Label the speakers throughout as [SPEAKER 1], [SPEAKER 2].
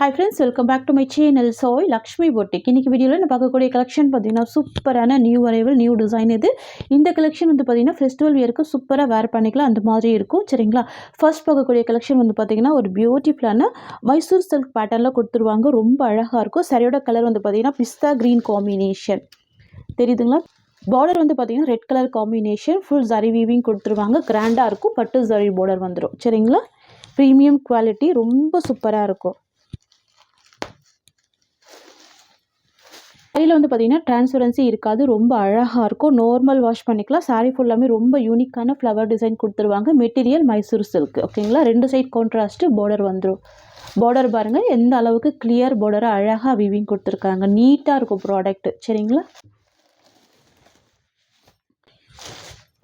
[SPEAKER 1] Hi friends, welcome back to my channel. So, Lakshmi Boutique. இன்னைக்கு வீடியோல நான் பார்க்கக்கூடிய கலெக்ஷன் பார்த்தீங்கன்னா சூப்பரான நியூ அரைவல் நியூ டிசைன் இது. இந்த கலெக்ஷன் வந்து பார்த்தீங்கன்னா ஃபெஸ்டிவல் வியருக்கு சூப்பராக வேர் பண்ணிக்கலாம் அந்த மாதிரி இருக்கும் சரிங்களா. ஃபர்ஸ்ட் பார்க்கக்கூடிய கலெக்ஷன் வந்து பார்த்தீங்கன்னா ஒரு பியூட்டிஃபுல்லான மைசூர் சில்க் பேட்டர்னில் கொடுத்துருவாங்க. ரொம்ப அழகாக இருக்கும். சரியோட கலர் வந்து பார்த்தீங்கன்னா பிஸ்தா க்ரீன் காம்பினேஷன் தெரியுதுங்களா. பார்டர் வந்து பார்த்தீங்கன்னா red colour combination full zari weaving கொடுத்துருவாங்க. கிராண்டாக இருக்கும். பட்டு ஜரி பார்டர் வந்துடும் சரிங்களா. ப்ரீமியம் குவாலிட்டி ரொம்ப சூப்பராக இருக்கும். சாரியில் வந்து பார்த்தீங்கன்னா டிரான்ஸ்பரன்சி இருக்காது. ரொம்ப அழகாக இருக்கும். நார்மல் வாஷ் பண்ணிக்கலாம். சாரீ ஃபுல்லாமே ரொம்ப யூனிக்கான ஃப்ளவர் டிசைன் கொடுத்துருவாங்க. மெட்டீரியல் மைசூர் சில்க் ஓகேங்களா. ரெண்டு சைட் கான்ட்ராஸ்ட்டு பார்டர் வந்துடும். பார்டர் பாருங்கள் எந்த அளவுக்கு கிளியர் பார்டரை அழகாக வீவிங் கொடுத்துருக்காங்க. நீட்டாக இருக்கும் ப்ராடக்ட் சரிங்களா.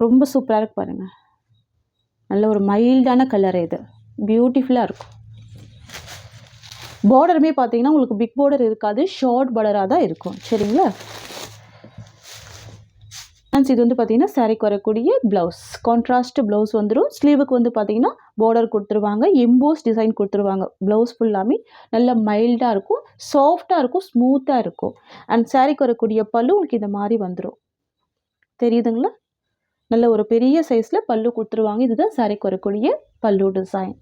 [SPEAKER 1] ரொம்ப சூப்பராக இருக்கு பாருங்கள். நல்ல ஒரு மைல்டான கலர் இது. பியூட்டிஃபுல்லாக இருக்கும். பார்டருமே பார்த்தீங்கன்னா உங்களுக்கு பிக் பார்டர் இருக்காது. ஷார்ட் பார்டராக தான் இருக்கும் சரிங்களா. இது வந்து பார்த்தீங்கன்னா சாரிக்கு வரக்கூடிய ப்ளவுஸ் கான்ட்ராஸ்ட் ப்ளவுஸ் வந்துடும். ஸ்லீவுக்கு வந்து பார்த்தீங்கன்னா பார்டர் கொடுத்துருவாங்க. எம்போஸ் டிசைன் கொடுத்துருவாங்க. ப்ளவுஸ் ஃபுல்லாமே நல்ல மைல்டாக இருக்கும். சாஃப்டாக இருக்கும். ஸ்மூத்தாக இருக்கும். அண்ட் சாரிக்கு வரக்கூடிய பல்லு உங்களுக்கு இந்த மாதிரி வந்துடும் தெரியுதுங்களா. நல்ல ஒரு பெரிய சைஸில் பல்லு கொடுத்துருவாங்க. இதுதான் சாரிக்கு வரக்கூடிய பல்லு டிசைன்.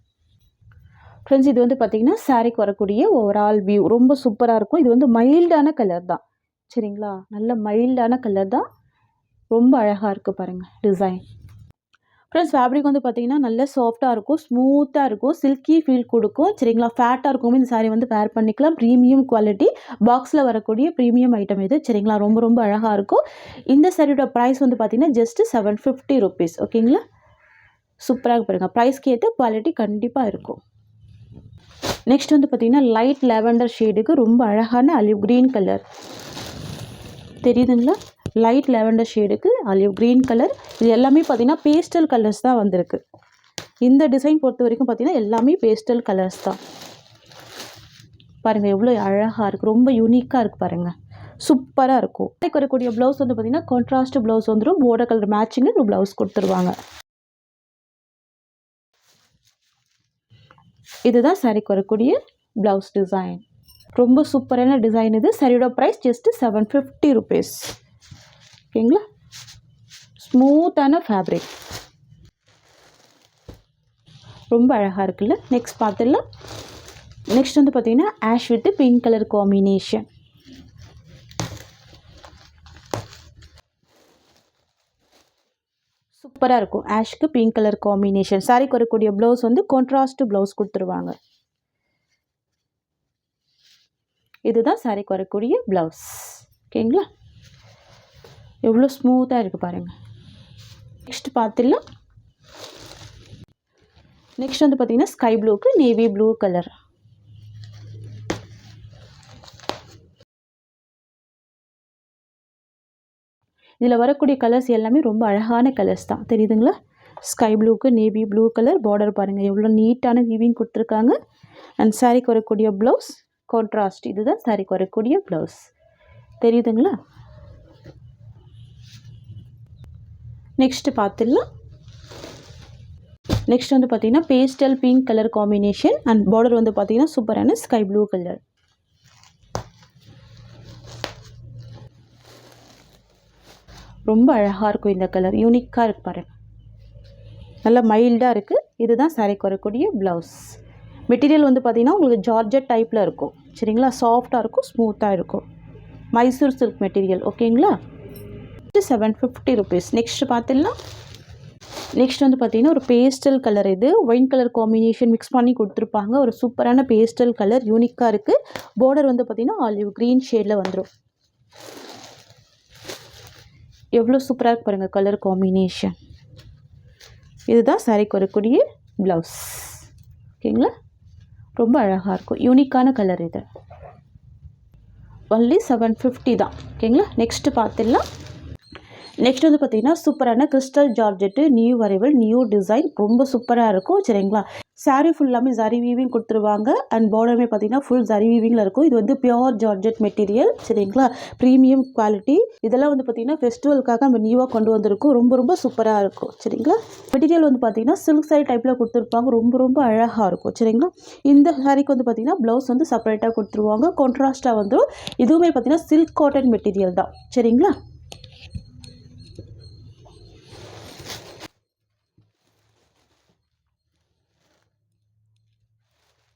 [SPEAKER 1] ஃப்ரெண்ட்ஸ் இது வந்து பார்த்திங்கன்னா சாரிக்கு வரக்கூடிய ஓவரால் வியூ ரொம்ப சூப்பராக இருக்கும். இது வந்து மைல்டான கலர் தான் சரிங்களா. நல்ல மைல்டான கலர் தான். ரொம்ப அழகாக இருக்குது பாருங்கள் டிசைன். ஃப்ரெண்ட்ஸ் ஃபேப்ரிக் வந்து பார்த்திங்கன்னா நல்ல சாஃப்டாக இருக்கும். ஸ்மூத்தாக இருக்கும். சில்கி ஃபீல் கொடுக்கும் சரிங்களா. ஃபேட்டாக இருக்கும். இந்த சாரீ வந்து வேர் பண்ணிக்கலாம். ப்ரீமியம் குவாலிட்டி பாக்ஸில் வரக்கூடிய ப்ரீமியம் ஐட்டம் இது சரிங்களா. ரொம்ப ரொம்ப அழகாக இருக்கும். இந்த சாரியோட ப்ரைஸ் வந்து பார்த்திங்கன்னா ஜஸ்ட் 750 rupees ஓகேங்களா. சூப்பராக பாருங்கள். ப்ரைஸ்க்கு ஏற்ற குவாலிட்டி கண்டிப்பாக இருக்கும். நெக்ஸ்ட் வந்து பார்த்திங்கன்னா லைட் லாவெண்டர் ஷேடுக்கு ரொம்ப அழகான ஆலிவ் க்ரீன் கலர் தெரியுதுங்களா. லைட் லாவெண்டர் ஷேடுக்கு ஆலிவ் க்ரீன் கலர். இது எல்லாமே பார்த்திங்கன்னா பேஸ்டல் கலர்ஸ் தான் வந்திருக்கு. இந்த டிசைன் பொறுத்த வரைக்கும் பார்த்திங்கன்னா எல்லாமே பேஸ்டல் கலர்ஸ் தான். பாருங்கள் எவ்வளோ அழகாக இருக்குது. ரொம்ப யூனிக்காக இருக்குது பாருங்கள். சூப்பராக இருக்கும். அதுக்கு வரக்கூடிய ப்ளவுஸ் வந்து பார்த்திங்கன்னா கான்ட்ராஸ்ட் ப்ளவுஸ் வந்துடும். பார்டர் கலர் மேட்சிங்கு ஒரு ப்ளவுஸ் கொடுத்துருவாங்க. இதுதான் சாரிக்கு வரக்கூடிய ப்ளவுஸ் டிசைன். ரொம்ப சூப்பரான டிசைன் இது. சாரியோட ப்ரைஸ் ஜஸ்ட்டு 750 rupees ஓகேங்களா. ஸ்மூத்தான ஃபேப்ரிக் ரொம்ப அழகாக இருக்குல்ல. நெக்ஸ்ட் பார்த்துடலாம். நெக்ஸ்ட் வந்து பார்த்திங்கன்னா ash with pink colour combination. சூப்பராக இருக்கும். ஆஷ்க்கு பிங்க் கலர் காம்பினேஷன். சாரிக்கு வரக்கூடிய ப்ளவுஸ் வந்து கான்ட்ராஸ்ட் ப்ளவுஸ் கொடுத்துருவாங்க. இதுதான் சாரிக்கு வரக்கூடிய ப்ளவுஸ் ஓகேங்களா. எவ்வளோ ஸ்மூத்தாக இருக்குது பாருங்கள். நெக்ஸ்ட் பார்த்துடலாம். நெக்ஸ்ட் வந்து பார்த்திங்கன்னா ஸ்கை ப்ளூக்கு நேவி ப்ளூ கலர். இதில் வரக்கூடிய கலர்ஸ் எல்லாமே ரொம்ப அழகான கலர்ஸ் தான் தெரியுதுங்களா. ஸ்கை ப்ளூக்கு நேவி ப்ளூ கலர். பார்டர் பாருங்கள் எவ்வளோ நீட்டான வீவிங் கொடுத்துருக்காங்க. அண்ட் சாரிக்கு வரக்கூடிய ப்ளவுஸ் கான்ட்ராஸ்ட். இதுதான் சாரிக்கு வரக்கூடிய ப்ளவுஸ் தெரியுதுங்களா. நெக்ஸ்ட்டு பார்த்துடலாம். நெக்ஸ்ட் வந்து பார்த்திங்கன்னா pastel pink colour combination. And border வந்து பார்த்திங்கன்னா சூப்பரான ஸ்கை ப்ளூ கலர். ரொம்ப அழகாக இருக்கும் இந்த கலர். யூனிக்காக இருக்கு பாருங்கள். நல்லா மைல்டாக இருக்குது. இதுதான் சாரிக்கு வரக்கூடிய ப்ளவுஸ். மெட்டீரியல் வந்து பார்த்திங்கன்னா உங்களுக்கு ஜார்ஜெட் டைப்பில் இருக்கும் சரிங்களா. சாஃப்டாக இருக்கும். ஸ்மூத்தாக இருக்கும். மைசூர் சில்க் மெட்டீரியல் ஓகேங்களா. 750 rupees. நெக்ஸ்ட் பார்த்துடலாம். நெக்ஸ்ட் வந்து பார்த்திங்கன்னா ஒரு பேஸ்டல் கலர். இது ஒயின் கலர் காம்பினேஷன் மிக்ஸ் பண்ணி கொடுத்துருப்பாங்க. ஒரு சூப்பரான பேஸ்டல் கலர் யூனிக்காக இருக்குது. பார்டர் வந்து பார்த்திங்கன்னா ஆலிவ் க்ரீன் ஷேடில் வந்துடும். எவ்வளோ சூப்பராக இருக்கு பாருங்கள் கலர் காம்பினேஷன். இதுதான் சாரிக்கு வரக்கூடிய ப்ளவுஸ் ஓகேங்களா. ரொம்ப அழகாக இருக்கும். யூனிக்கான கலர் இது. ஒன்லி 750 தான் ஓகேங்களா. நெக்ஸ்ட்டு பார்த்துடலாம். நெக்ஸ்ட் வந்து பார்த்திங்கன்னா சூப்பரான crystal georgette new arrival new design ரொம்ப சூப்பராக இருக்கும் சரிங்களா. சாரீ ஃபுல்லாமே ஜரி வீவிங் கொடுத்துருவாங்க அண்ட் பார்டருமே பார்த்தீங்கன்னா ஃபுல் ஜரி வீவிங்கில் இருக்கும். இது வந்து பியோர் ஜார்ஜெட் மெட்டீரியல் சரிங்களா, ப்ரீமியம் குவாலிட்டி. இதெல்லாம் வந்து பார்த்தீங்கன்னா ஃபெஸ்டிவலுக்காக நம்ம நியூவாக கொண்டு வந்திருக்கோம். ரொம்ப சூப்பராக இருக்கும் சரிங்களா. மெட்டீரியல் வந்து பார்த்தீங்கன்னா சில்க் சாரீ டைப்பில் கொடுத்துருப்பாங்க. ரொம்ப அழகாக இருக்கும் சரிங்களா. இந்த சாரீக்கு வந்து பார்த்தீங்கன்னா ப்ளவுஸ் வந்து செப்பரேட்டாக கொடுத்துருவாங்க. கான்ட்ராஸ்ட்டாக வந்துடும். இதுவுமே பார்த்தீங்கன்னா சில்க் காட்டன் மெட்டீரியல் தான் சரிங்களா.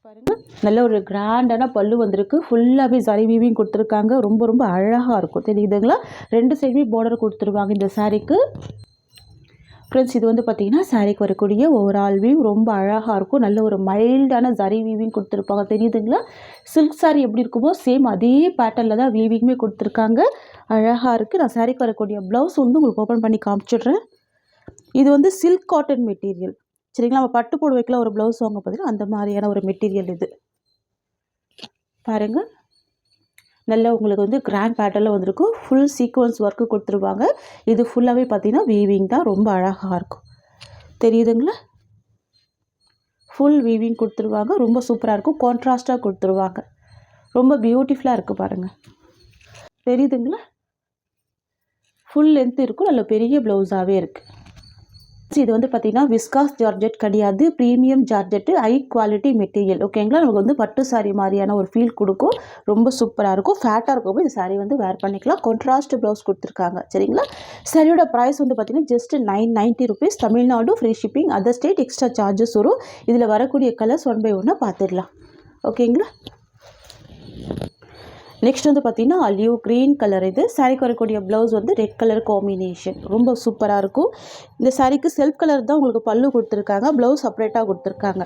[SPEAKER 1] பாருங்க, நல்ல ஒரு கிராண்டான பல்லு வந்திருக்கு. ஃபுல்லாகவே ஜரி வீவிங் கொடுத்துருக்காங்க. ரொம்ப அழகாக இருக்கும் தெரியுதுங்களா. 2 சைடுமே பார்டர் கொடுத்துருவாங்க இந்த சாரீக்கு. ஃப்ரெண்ட்ஸ் இது வந்து பார்த்தீங்கன்னா சாரீக்கு வரக்கூடிய ஓவரால் வியூ ரொம்ப அழகாக இருக்கும். நல்ல ஒரு மைல்டான ஜரி வீவிங் கொடுத்துருப்பாங்க தெரியுதுங்களா. சில்க் சாரீ எப்படி இருக்குமோ சேம் அதே பேட்டர்னில் தான் வீவிங்குமே கொடுத்துருக்காங்க. அழகாக இருக்குது. நான் சாரீக்கு வரக்கூடிய ப்ளவுஸ் வந்து உங்களுக்கு ஓப்பன் பண்ணி காமிச்சிடுறேன். இது வந்து சில்க் காட்டன் மெட்டீரியல் சரிங்களா. நம்ம பட்டு புடவைக்குலாம் ஒரு ப்ளவுஸ் வாங்க பார்த்தீங்கன்னா அந்த மாதிரியான ஒரு மெட்டீரியல் இது. பாருங்கள், நல்ல உங்களுக்கு வந்து கிராண்ட் பேட்டர்னில் வந்திருக்கும். ஃபுல் சீக்வன்ஸ் ஒர்க்கு கொடுத்துருவாங்க. இது ஃபுல்லாகவே பார்த்தீங்கன்னா வீவிங் தான். ரொம்ப அழகாக இருக்கும் தெரியுதுங்களா. ஃபுல் வீவிங் கொடுத்துருவாங்க. ரொம்ப சூப்பராக இருக்கும். கான்ட்ராஸ்ட்டாக கொடுத்துருவாங்க. ரொம்ப பியூட்டிஃபுல்லாக இருக்குது பாருங்கள் தெரியுதுங்களா. ஃபுல் லென்த் இருக்கும். நல்ல பெரிய ப்ளவுஸாகவே இருக்குது. இது வந்து பார்த்தீங்கன்னா விஸ்காஸ் ஜார்ஜெட் கிடையாது, premium georgette, high quality material ஓகேங்களா. நமக்கு வந்து பட்டு சாரீ மாதிரியான ஒரு ஃபீல் கொடுக்கும். ரொம்ப சூப்பராக இருக்கும். ஃபேட்டாக இருக்கும். இந்த சாரீ வந்து வேர் பண்ணிக்கலாம். கான்ட்ராஸ்ட் ப்ளவுஸ் கொடுத்துருக்காங்க சரிங்களா. சாரியோட ப்ரைஸ் வந்து பார்த்தீங்கன்னா just 990 rupees. Tamil Nadu free shipping. Other state extra charges வரும். இதில் வரக்கூடிய கலர்ஸ் 1 by 1 பார்த்துடலாம் ஓகேங்களா. நெக்ஸ்ட் வந்து பார்த்தீங்கன்னா ஆலிவ் க்ரீன் கலர். இது சாரீக்கு வரக்கூடிய ப்ளவுஸ் வந்து ரெட் கலர் காம்பினேஷன். ரொம்ப சூப்பராக இருக்கும். இந்த சாரீக்கு செல்ஃப் கலர் தான் உங்களுக்கு பல்லு கொடுத்துருக்காங்க. ப்ளவுஸ் செப்பரேட்டாக கொடுத்துருக்காங்க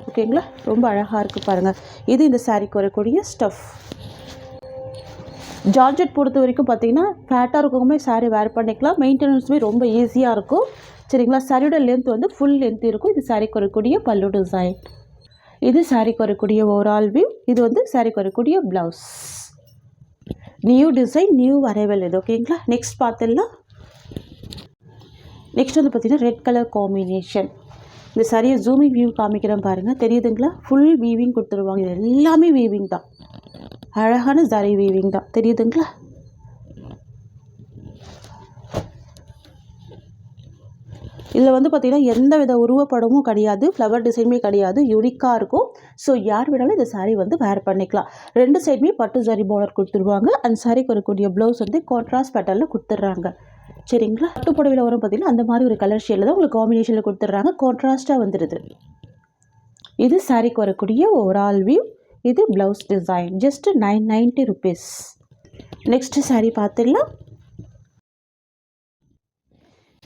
[SPEAKER 1] ஓகேங்களா. ரொம்ப அழகாக இருக்குது பாருங்கள். இது இந்த சாரீக்கு வரக்கூடிய ஸ்டஃப். ஜார்ஜெட் பொறுத்த வரைக்கும் பார்த்தீங்கன்னா ஃபேட்டாக இருக்கவங்க சாரீ வேர் பண்ணிக்கலாம். மெயின்டெனன்ஸுமே ரொம்ப ஈஸியாக இருக்கும் சரிங்களா. சாரியோட லென்த் வந்து ஃபுல் லென்த் இருக்கும். இது சாரீக்கு வரக்கூடிய பல்லு டிசைன். இது சாரீக்கு வரக்கூடிய ஓவரால் வியூ. இது வந்து சாரீக்கு வரக்கூடிய blouse. New design, new arrival இது ஓகேங்களா. நெக்ஸ்ட் பார்த்துடலாம். நெக்ஸ்ட் வந்து பார்த்தீங்கன்னா ரெட் கலர் காம்பினேஷன். இந்த சாரியை ஜூமிங் வியூ காமிக்கிறேன் பாருங்கள் தெரியுதுங்களா. ஃபுல் வீவிங் கொடுத்துருவாங்க. இது எல்லாமே வீவிங் தான். அழகான ஜரி வீவிங் தான் தெரியுதுங்களா. இதில் வந்து பார்த்திங்கன்னா எந்த வித உருவப்படமும் கிடையாது, ஃப்ளவர் டிசைனுமே கிடையாது. யூனிக்காக இருக்கும். ஸோ யார் வேணாலும் இந்த சாரீ வந்து வேர் பண்ணிக்கலாம். 2 சைடுமே பட்டு சாரீ பார்டர் கொடுத்துருவாங்க. அந்த சாரீக்கு வரக்கூடிய ப்ளவுஸ் வந்து கான்ட்ராஸ்ட் பேட்டர்னில் கொடுத்துட்றாங்க சரிங்களா. பட்டு புடவையில் வரும் பார்த்திங்கன்னா அந்த மாதிரி ஒரு கலர் ஷேடில் தான் உங்களுக்கு காம்பினேஷனில் கொடுத்துட்றாங்க. கான்ட்ராஸ்ட்டாக வந்துடுது. இது சாரீக்கு வரக்கூடிய ஓவரால் வியூ. இது blouse design. Just 990 rupees. Next sari பார்த்துடலாம்.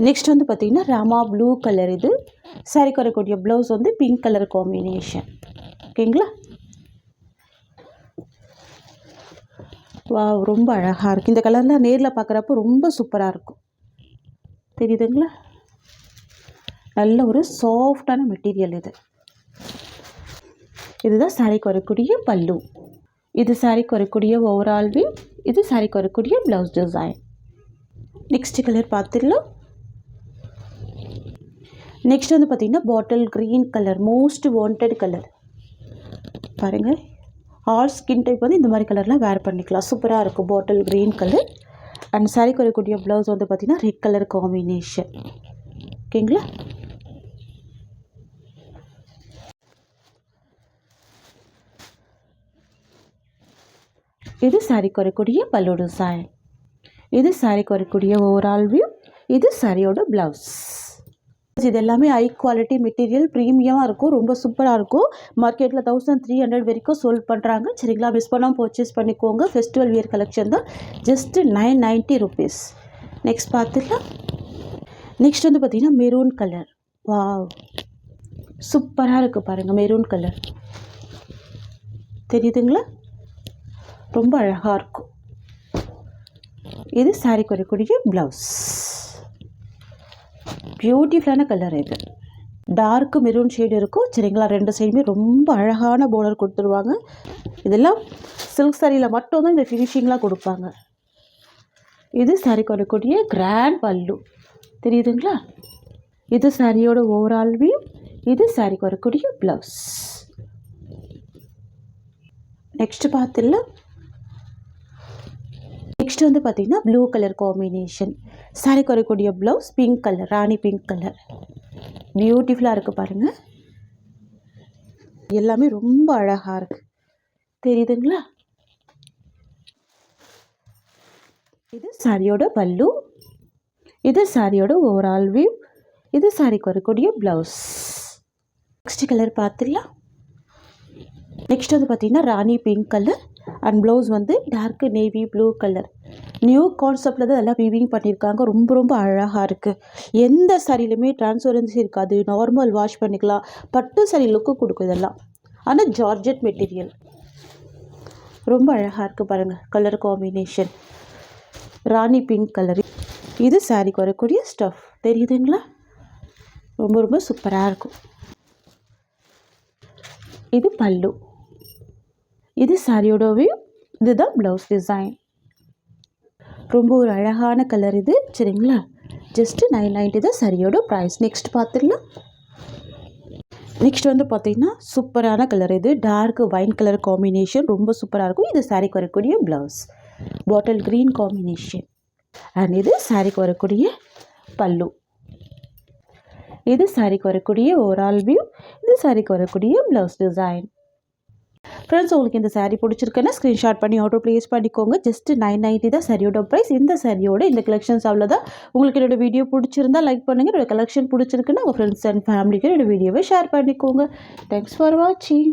[SPEAKER 1] நெக்ஸ்ட் வந்து பார்த்திங்கன்னா ராமா ப்ளூ கலர். இது சாரீக்கு வரக்கூடிய ப்ளவுஸ் வந்து பிங்க் கலர் காம்பினேஷன் ஓகேங்களா. வா ரொம்ப அழகாக இருக்குது. இந்த கலர்லாம் நேரில் பார்க்குறப்போ ரொம்ப சூப்பராக இருக்கும் தெரியுதுங்களா. நல்ல ஒரு சாஃப்டான மெட்டீரியல் இது. இதுதான் சாரீக்கு வரக்கூடிய பல்லு. இது சாரீக்கு வரக்கூடிய ஓவரால் வியூ. இது சாரீக்கு வரக்கூடிய ப்ளவுஸ் டிசைன். நெக்ஸ்ட் கலர் பார்த்துடலாம். நெக்ஸ்ட் வந்து பார்த்திங்கன்னா bottle green colour. Most wanted colour பாருங்கள். ஆல் ஸ்கின் டைப் வந்து இந்த மாதிரி கலர்லாம் வேர் பண்ணிக்கலாம். சூப்பராக இருக்கும். Bottle green colour. அண்ட் சாரீக்கு வரக்கூடிய ப்ளவுஸ் வந்து பார்த்திங்கன்னா ரெட் கலர் காம்பினேஷன் ஓகேங்களா. இது சாரீக்கு வரக்கூடிய பல்லு டிசைன். இது சாரீக்கு வரக்கூடிய ஓவரால் வியூ. இது சாரியோட ப்ளவுஸ். இது எல்லாமே ஹை குவாலிட்டி மெட்டீரியல். ப்ரீமியமாக இருக்கும். ரொம்ப சூப்பராக இருக்கும். மார்க்கெட்டில் 1300 வரைக்கும் சோல்ட் பண்ணுறாங்க சரிங்களா. மிஸ் பண்ணாமல் பர்ச்சேஸ் பண்ணிக்கோங்க. ஃபெஸ்டிவல் வியர் கலெக்ஷன் தான். Just 990 rupees. நெக்ஸ்ட் பார்த்துக்கலாம். நெக்ஸ்ட் வந்து பார்த்திங்கன்னா மெரூன் கலர். வாவ் சூப்பராக இருக்குது பாருங்கள். மெரூன் கலர் தெரியுதுங்களா. ரொம்ப அழகாக இருக்கும். இது சாரீக்கு வரக்கூடிய ப்ளவுஸ். பியூட்டிஃபுல்லான கலர். இது டார்க் மெரூன் ஷேடு இருக்கும் சரிங்களா. 2 சைடுமே ரொம்ப அழகான பார்டர் கொடுத்துருவாங்க. இதெல்லாம் சில்க் சாரியில் மட்டும்தான் இந்த ஃபினிஷிங்லாம் கொடுப்பாங்க. இது சாரீக்கு வரக்கூடிய கிராண்ட் பல்லு தெரியுதுங்களா. இது சாரியோட ஓவரால் வியூ. இது சாரிக்கு வரக்கூடிய ப்ளவுஸ். நெக்ஸ்ட் பார்த்துடலாம். நெக்ஸ்ட் வந்து பார்த்திங்கன்னா ப்ளூ கலர் காம்பினேஷன். சாரிக்கு வரக்கூடிய ப்ளவுஸ் பிங்க் கலர், ராணி பிங்க் கலர். பியூட்டிஃபுல்லாக இருக்குது பாருங்கள். எல்லாமே ரொம்ப அழகாக இருக்குது, தெரியுதுங்களா? இது சாரியோட பல்லு, இது சாரியோட ஓவரால் வியூ, இது சாரிக்கு வரக்கூடிய ப்ளவுஸ். நெக்ஸ்ட் கலர் பார்த்துடலாம். நெக்ஸ்ட் வந்து பார்த்திங்கன்னா Rani pink colour and blouse வந்து dark navy blue colour. New கான்செப்டில் தான் எல்லாம் வீவிங் பண்ணியிருக்காங்க. ரொம்ப ரொம்ப அழகாக இருக்குது. எந்த சாரியிலுமே டிரான்ஸ்பரன்சி இருக்காது, நார்மல் வாஷ் பண்ணிக்கலாம். பட்டு சாரி லுக்கு கொடுக்கும் இதெல்லாம். ஆனால் ஜார்ஜெட் மெட்டீரியல் ரொம்ப அழகாக இருக்குது பாருங்கள். கலர் காம்பினேஷன் ராணி பிங்க் கலர். இது சாரிக்கு வரக்கூடிய ஸ்டஃப், தெரியுதுங்களா? ரொம்ப ரொம்ப சூப்பராக இருக்கும். இது பல்லு, இது சாரியோட வியூ, இதுதான் ப்ளவுஸ் டிசைன். ரொம்ப ஒரு அழகான கலர் இது, சரிங்களா? ஜஸ்ட்டு 990 தான் சாரியோட ப்ரைஸ். நெக்ஸ்ட் பார்த்துடலாம். நெக்ஸ்ட் வந்து பார்த்திங்கன்னா சூப்பரான கலர். இது டார்க் வைன் கலர் காம்பினேஷன், ரொம்ப சூப்பராக இருக்கும். இது சாரிக்கு வரக்கூடிய blouse bottle green combination. And இது சாரிக்கு வரக்கூடிய பல்லு, இது சாரிக்கு வரக்கூடிய ஓவரால் வியூ, இது சாரிக்கு வரக்கூடிய ப்ளவுஸ் டிசைன். ஃப்ரெண்ட்ஸ், உங்களுக்கு இந்த சாரீ பிடிச்சிருக்குன்னா ஸ்க்ரீன்ஷாட் பண்ணி ஆர்டர் ப்ளேஸ் பண்ணிக்கோங்க. ஜஸ்ட் 990 தான் சாரியோட ப்ரைஸ். இந்த சாரியோட இந்த கலெக்ஷன்ஸ் அவ்வளோதான். உங்களுக்கு என்னோடய வீடியோ பிடிச்சிருந்தா லைக் பண்ணுங்கள். என்னோடய கலெக்ஷன் பிடிச்சிருக்குன்னா உங்கள் ஃப்ரெண்ட்ஸ் அண்ட் ஃபேமிலிக்கு என்னோடய வீடியோவை ஷேர் பண்ணிக்கோங்க. தேங்க்ஸ் ஃபார் வாட்சிங்.